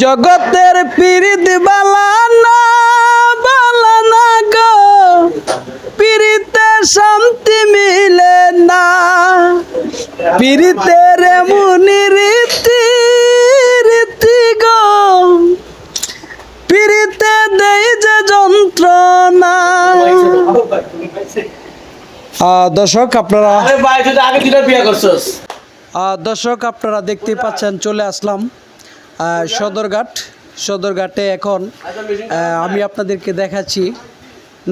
জগতের পীড়িত বালানা বালানা গো, পীড়িতে শান্তি মিলে না, পীড়িতের এমনি রীতি রীতি গো, পীড়িতে দেই যে যন্ত্রণা। দর্শক আপনারা দর্শক আপনারা দেখতে পাচ্ছেন, চলে আসলাম সদরঘাটে। এখন আমি আপনাদেরকে দেখাচ্ছি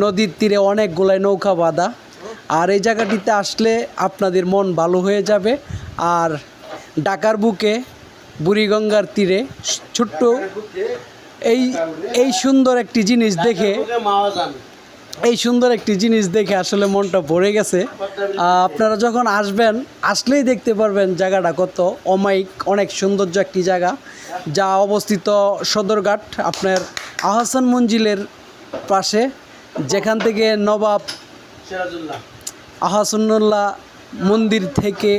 নদীর তীরে অনেকগুলাই নৌকা বাঁধা, আর এই জায়গাটিতে আসলে আপনাদের মন ভালো হয়ে যাবে। আর ঢাকার বুকে বুড়িগঙ্গার তীরে ছোট্ট এই সুন্দর একটি জিনিস দেখে আসলে মনটা ভরে গেছে। আপনারা যখন আসলেই দেখতে পারবেন জায়গাটা কত অমায়িক, অনেক সৌন্দর্য একটি জায়গা, যা অবস্থিত সদরঘাট আপনার আহসান মঞ্জিলের পাশে, যেখান থেকে নবাব আহসানুল্লাহ মন্দির থেকে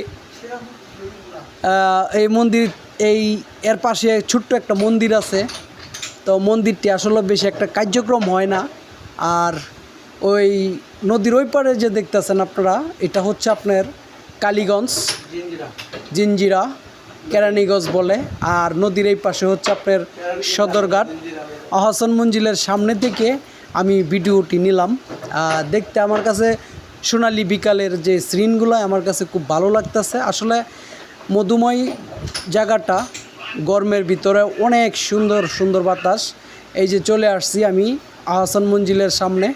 এর পাশে ছোট্ট একটা মন্দির আছে। তো মন্দিরটি আসলে বেশি একটা কার্যক্রম হয় না। আর ওই নদীর ওই পারে যে দেখতেছেন আপনারা, এটা হচ্ছে আপনার কালীগঞ্জ, জিঞ্জিরা, কেরানীগঞ্জ বলে। আর নদীর এই পাশে হচ্ছে আপনার সদরঘাট। আহসান মঞ্জিলের সামনে থেকে আমি ভিডিওটি নিলাম। দেখতে আমার কাছে সোনালি বিকালের যে সিনগুলো আমার কাছে খুব ভালো লাগতেছে। আসলে মধুময় জায়গাটা, গরমের ভিতরে অনেক সুন্দর সুন্দর বাতাস। এই যে চলে আসছি আমি আহসান মঞ্জিলের সামনে,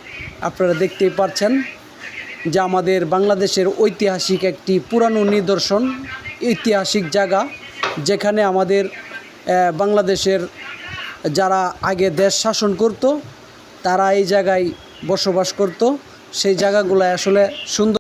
আপনারা দেখতেই পাচ্ছেন যে আমাদের বাংলাদেশের ঐতিহাসিক একটি পুরানো নিদর্শন, ঐতিহাসিক জায়গা, যেখানে আমাদের বাংলাদেশের যারা আগে দেশ শাসন করত তারা এই জায়গায় বসবাস করত। সেই জায়গাগুলো আসলে সুন্দর।